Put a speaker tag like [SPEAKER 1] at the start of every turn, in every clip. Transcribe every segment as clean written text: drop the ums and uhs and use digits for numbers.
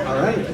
[SPEAKER 1] All right.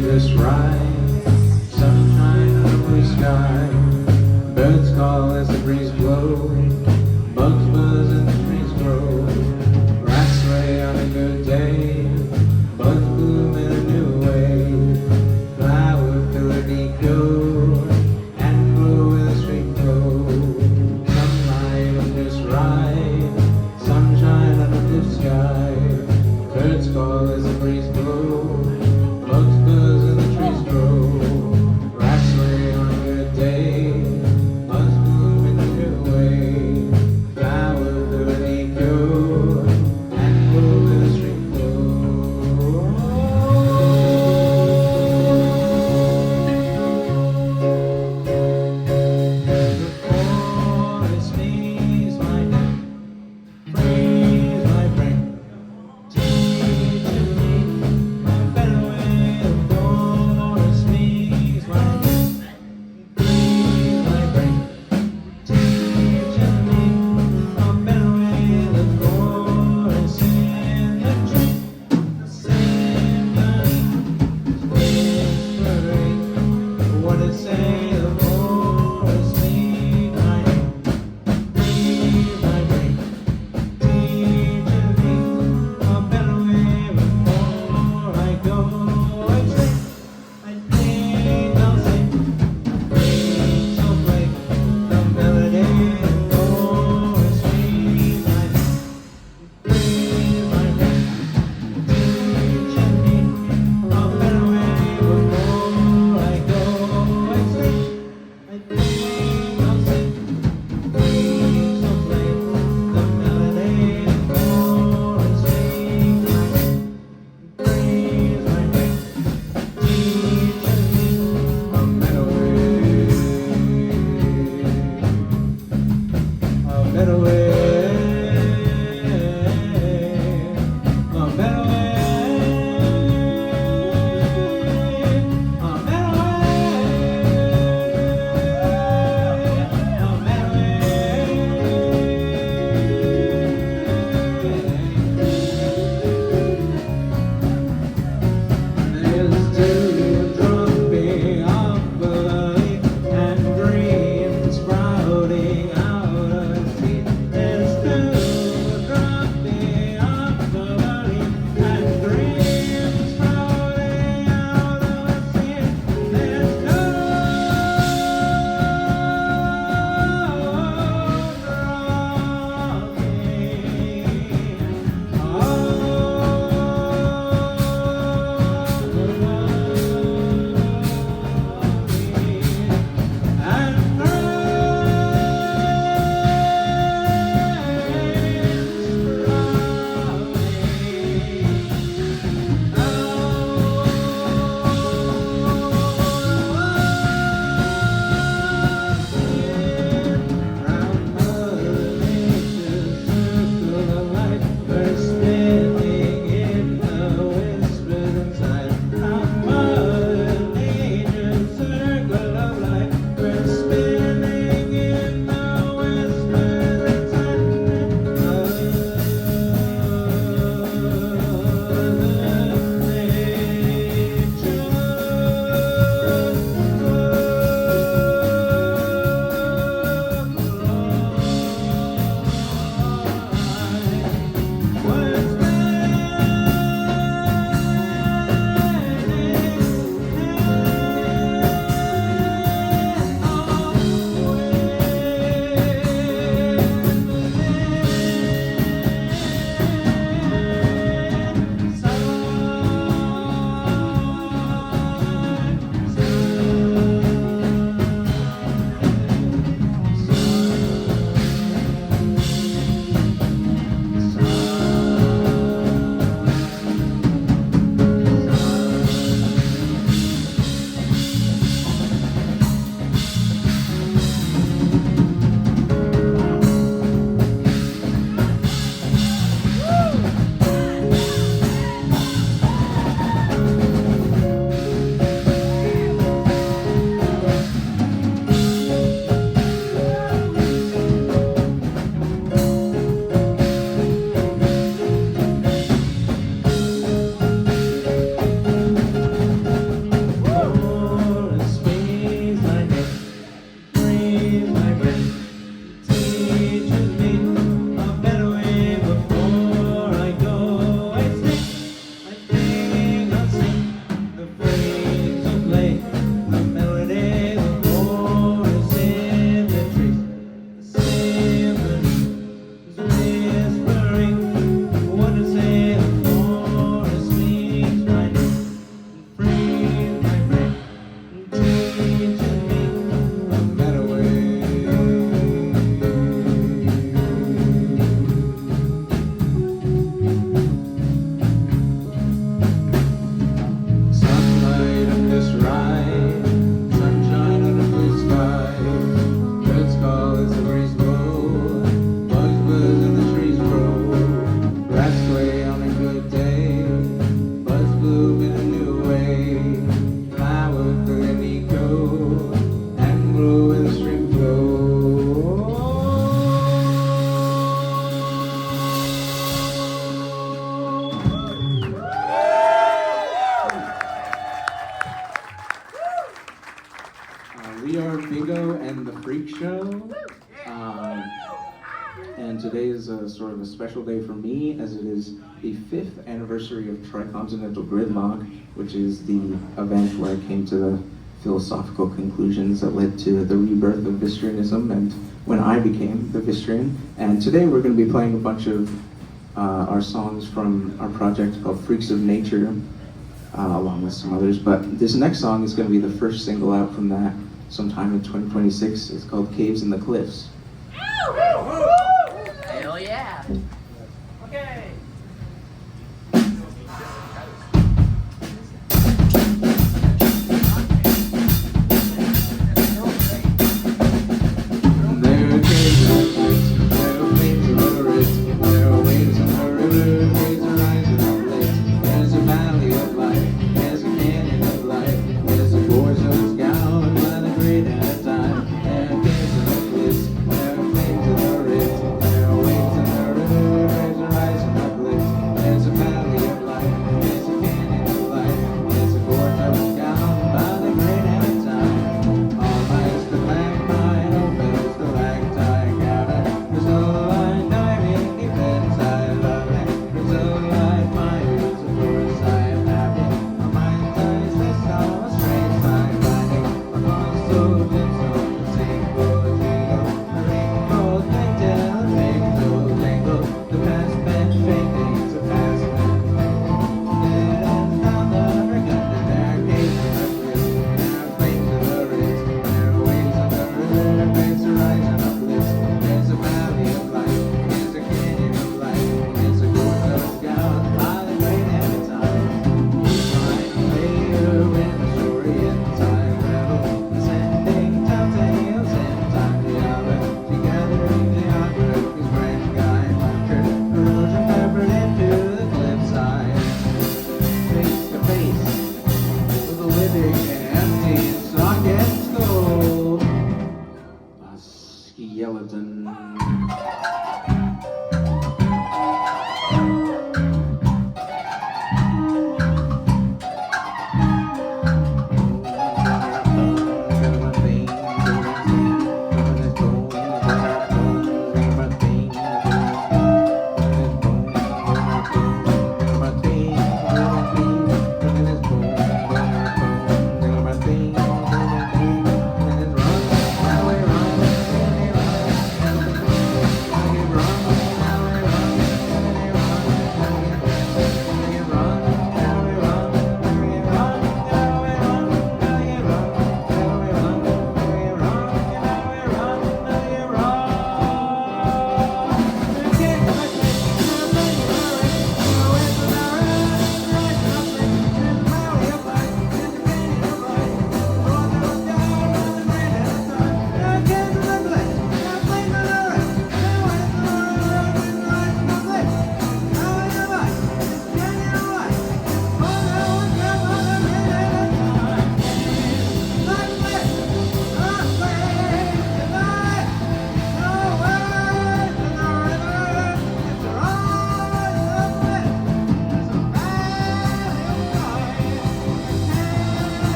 [SPEAKER 1] This ride, sunshine on the blue sky, birds call as the breeze blows, bugs buzz and the trees grow, rats sway on a good day, buds bloom in a new way, flower fill a deep glow, and glow with a sweet glow, sunlight on this ride, sunshine on the blue sky, birds call as the breeze blows. Bugs buzz and the trees grow, rats sway on a good day, buds bloom in a new way, flower fill a deep glow, and glow with a sweet glow. The forest needs my neck, freeze my brain, teach me my best. FreakShow. And today is a sort of a special day for me, as it is the 5th anniversary of Tricontinental Gridlock, which is the event where I came to the philosophical conclusions that led to the rebirth of Vistrianism and when I became the Vistrian. And today we're going to be playing a bunch of our songs from our project called Freaks of Nature, along with some others. But this next song is going to be the first single out from that sometime in 2026. It's called Caves in the Cliffs.
[SPEAKER 2] Hell yeah! Okay.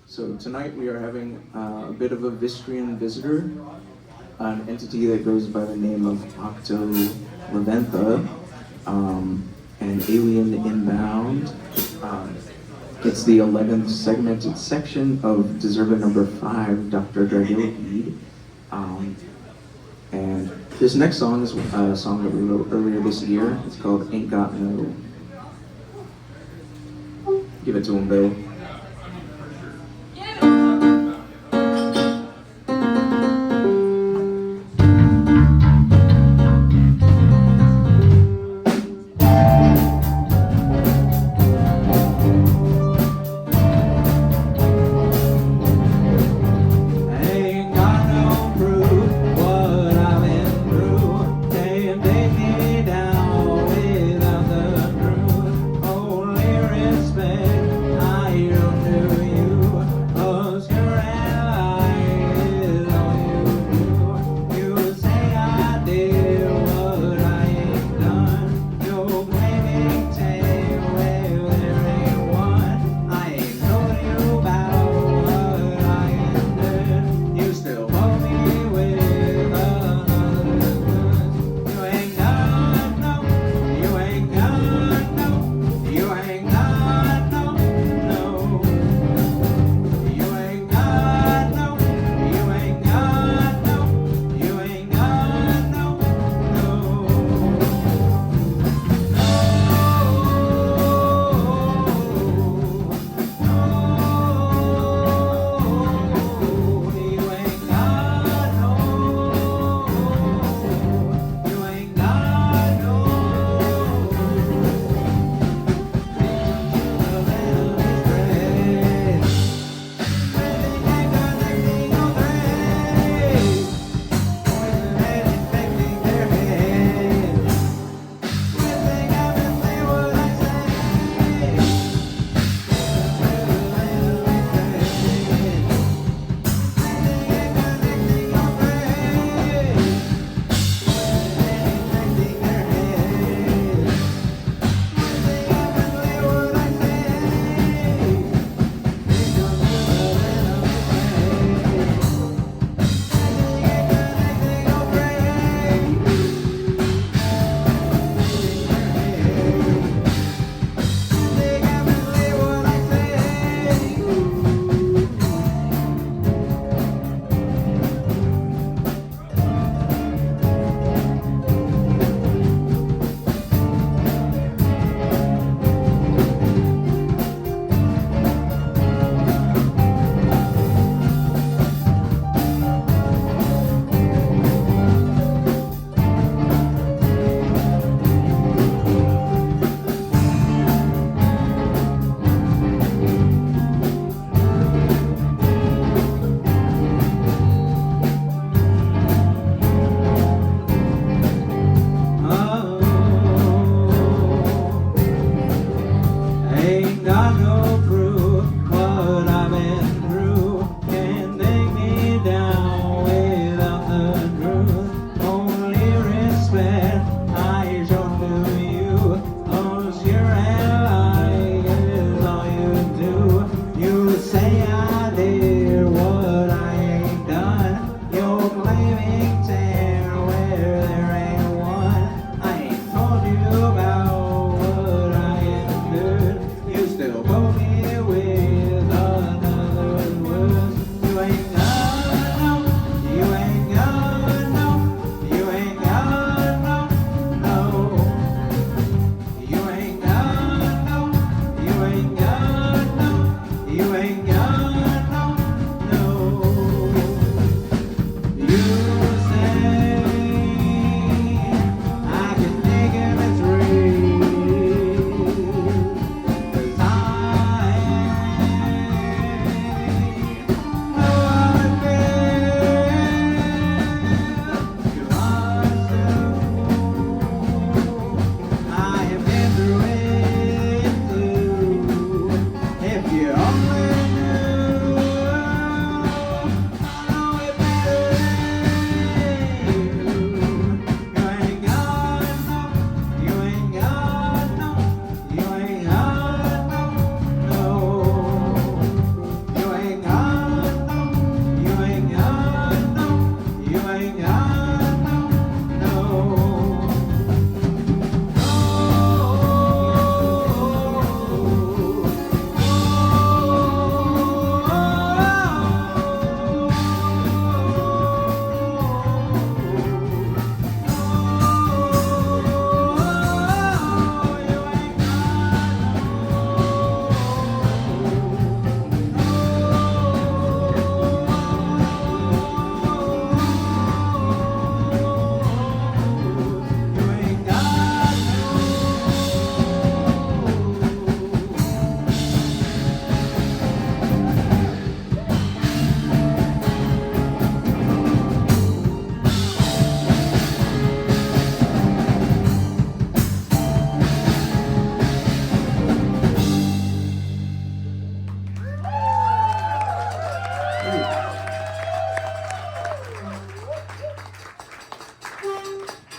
[SPEAKER 1] So tonight we are having a bit of a Vistrian visitor, an entity that goes by the name of OctoLeventha, and an alien inbound. It's the 11th segmented section of DeZerver number 5, Dr.Dragillapede. And this next song is a song that we wrote earlier this year. It's called Ain't Got No. Give it to him, Bill.
[SPEAKER 3] Spend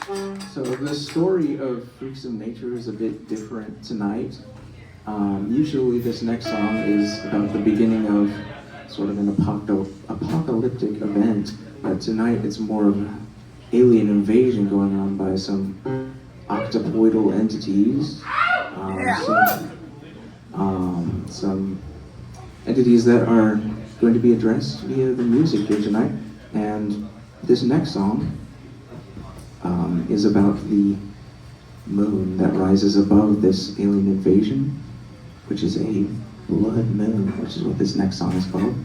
[SPEAKER 1] So the story of Freaks of Nature is a bit different tonight. Usually this next song is about the beginning of sort of an apocalyptic event, but tonight it's more of an alien invasion going on by some octopoidal entities. Some entities that are going to be addressed via the music here tonight. And this next song is about the moon that rises above this alien invasion, which is a blood moon, which is what this next song is called.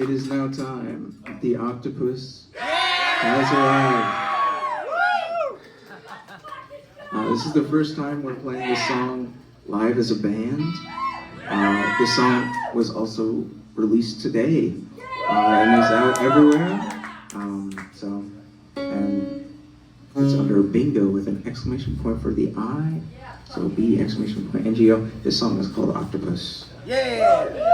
[SPEAKER 1] It is now time. The Octopus has arrived. This is the first time we're playing this song live as a band. The song was also released today and is out everywhere. And it's under bingo with an exclamation point for the I. So B exclamation point NGO. This song is called Octopus.
[SPEAKER 2] Yeah!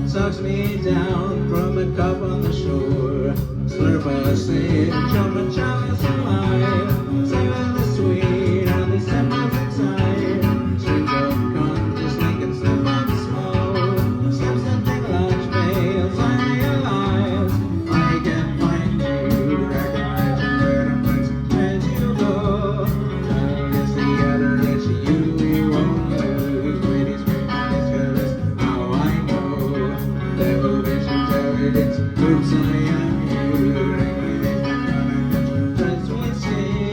[SPEAKER 1] Sucks me down from a cup on the shore. Slurp a sip, chum a chalice of life. Saving the sweet on these symbols inside. Streets of conscious thinking slip on the smoke. Slip something large fails on your lives. I can find you, recognize you where the place where you go. Time is the other that you won't lose. Ladies, it's how I know. Evolution's evidence proves I am you. Trust we see.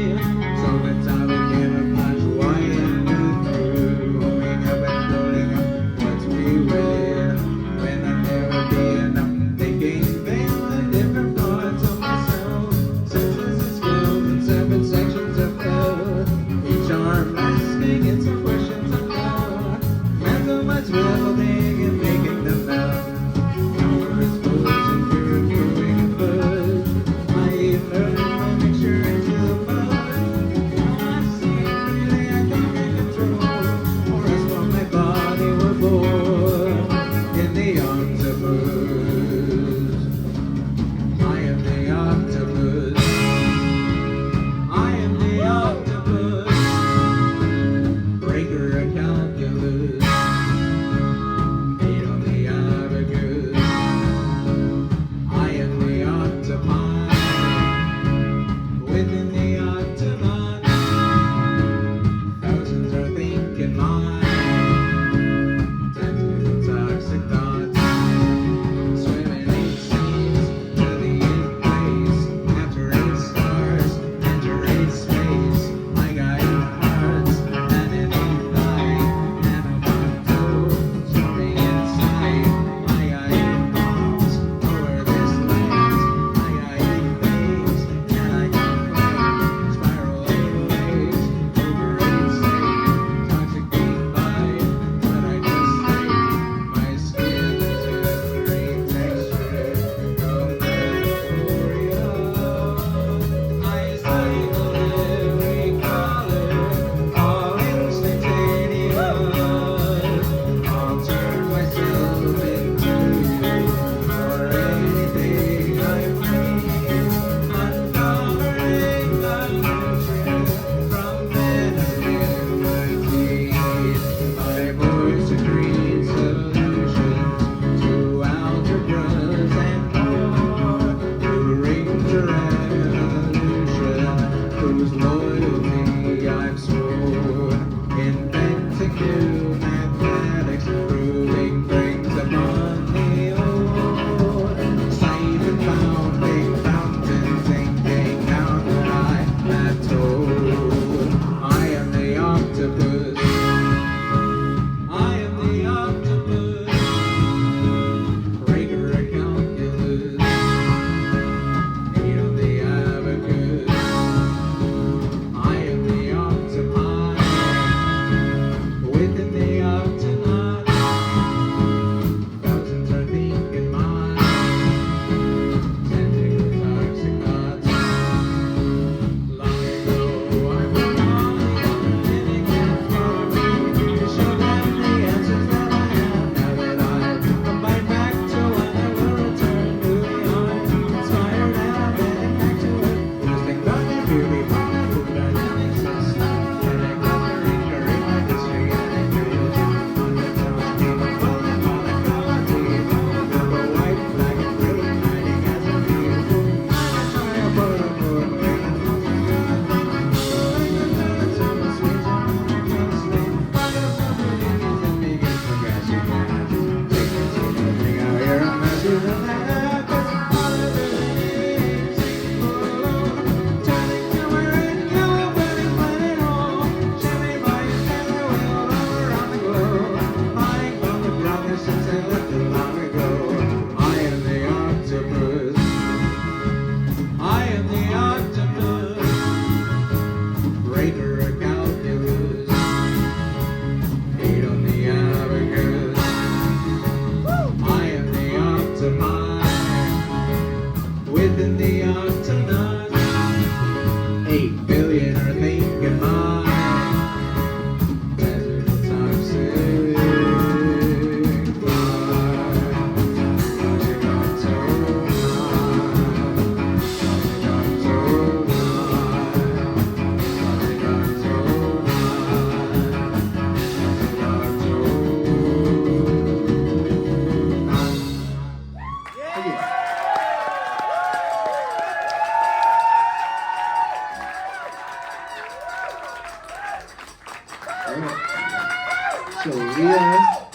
[SPEAKER 1] So we are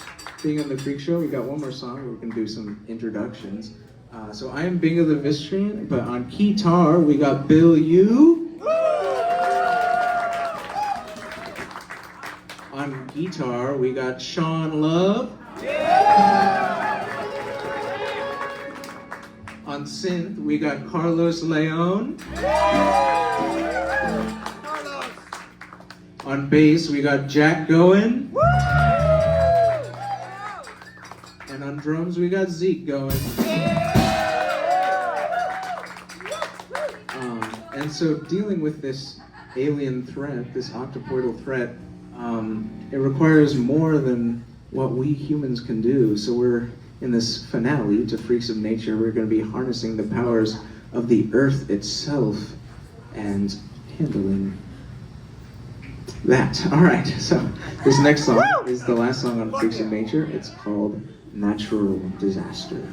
[SPEAKER 1] Bing of the Freak Show. We got one more song. We're gonna do some introductions. So I am Bing of the Vistrian, but on guitar we got Bill Yu. On guitar we got Sean Love. On synth we got Carlos Leon. On bass we got Jack Goen. And on drums we got Zeke going. And so dealing with this alien threat, this octoportal threat, it requires more than what we humans can do. So we're in this finale to Freaks of Nature. We're going to be harnessing the powers of the Earth itself and handling that. All right, so this next song is the last song on Freaks of Nature. It's called Natural Disaster.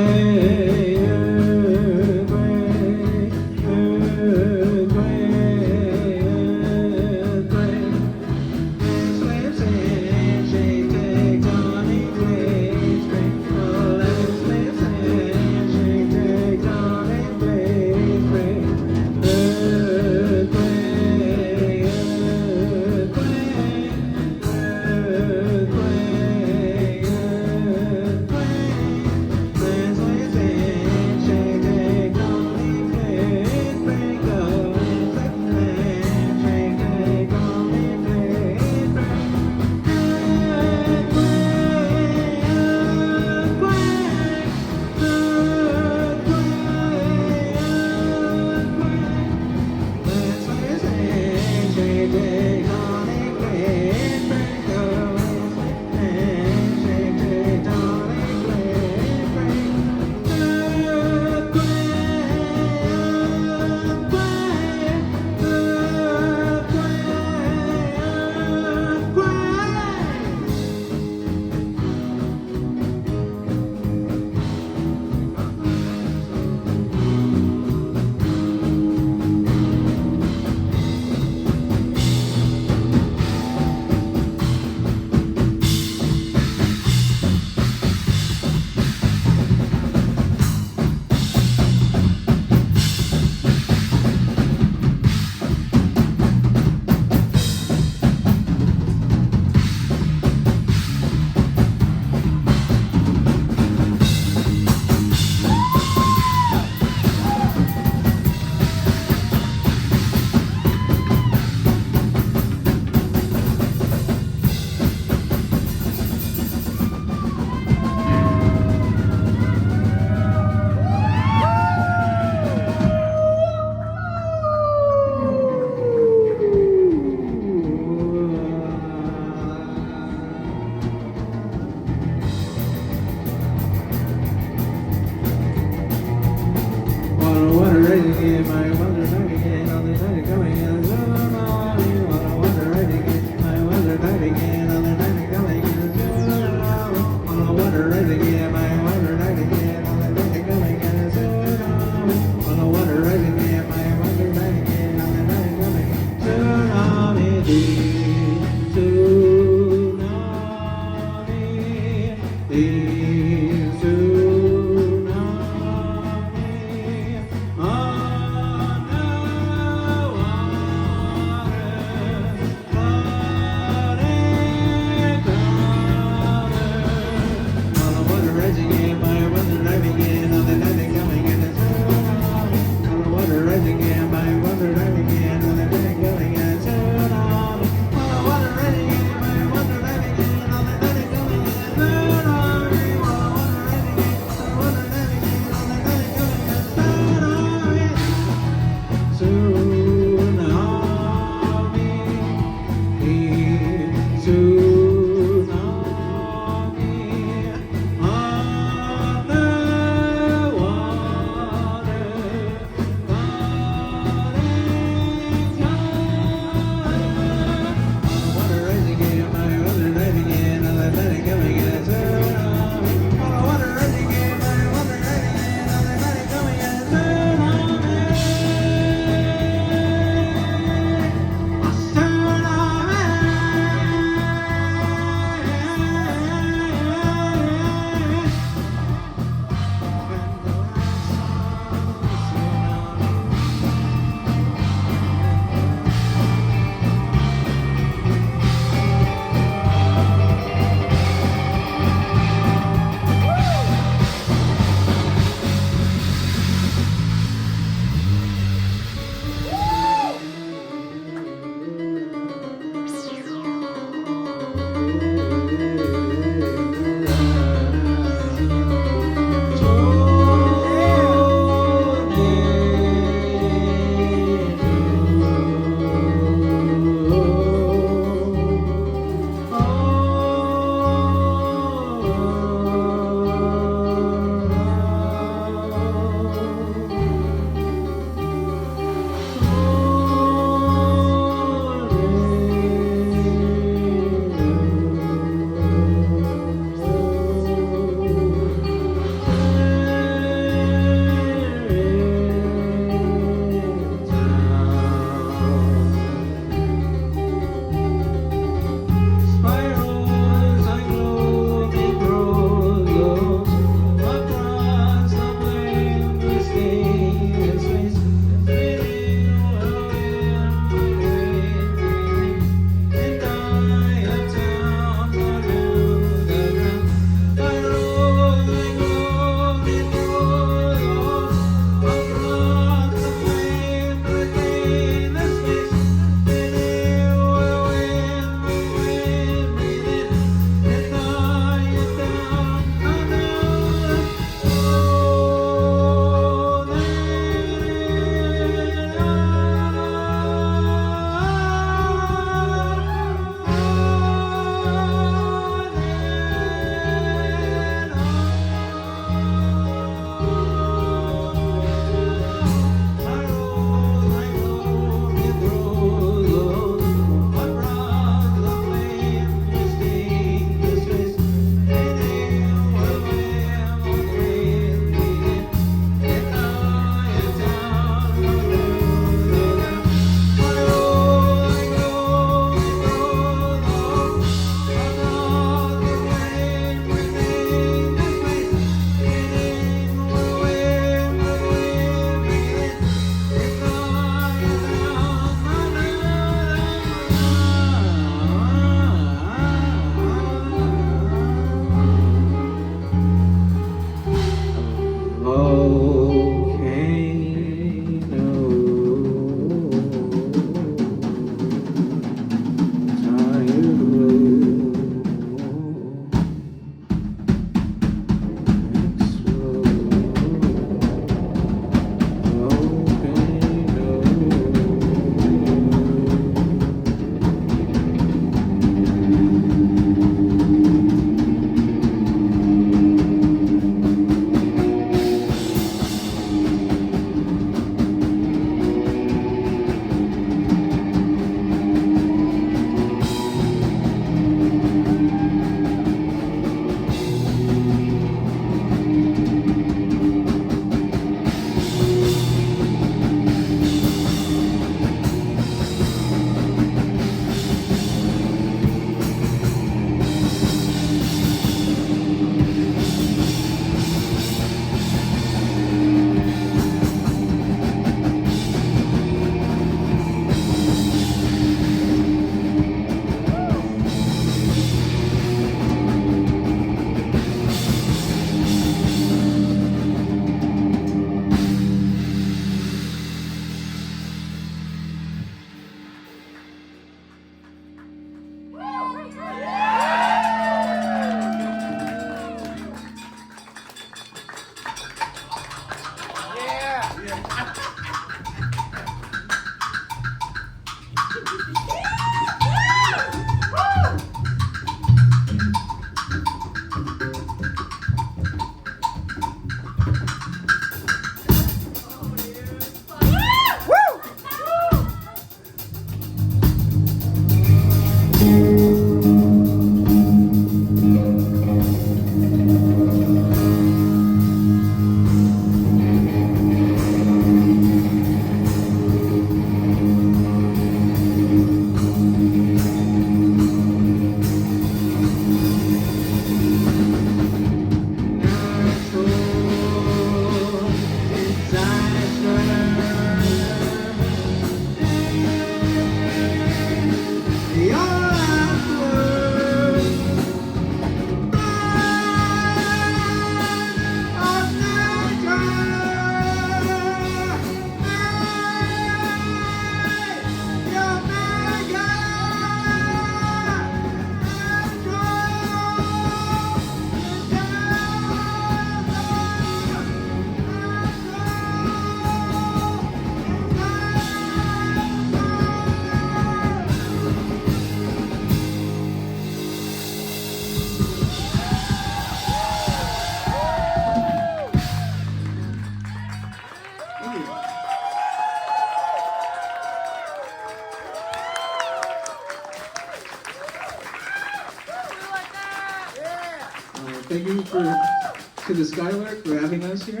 [SPEAKER 1] thank you to the Skylark for having us here.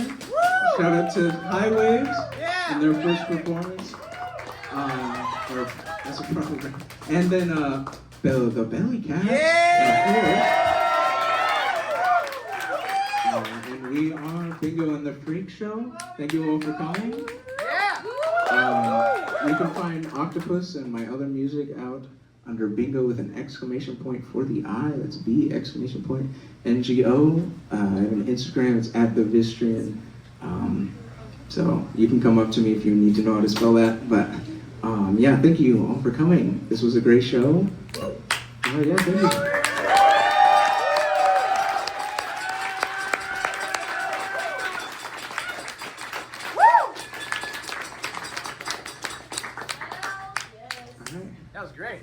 [SPEAKER 1] Shout out to HiWaves and their first performance. Or as a program. And then the Belly Cat. And we are Bingo and The FreakShow. Thank you all for coming. You can find Octopus and my other music out under Bingo with an exclamation point for the I. That's B exclamation point NGO. I have an Instagram. It's at the Vistrian. So you can come up to me if you need to know how to spell that. But yeah, thank you all for coming. This was a great show. Oh yeah, thank you.
[SPEAKER 2] That was great.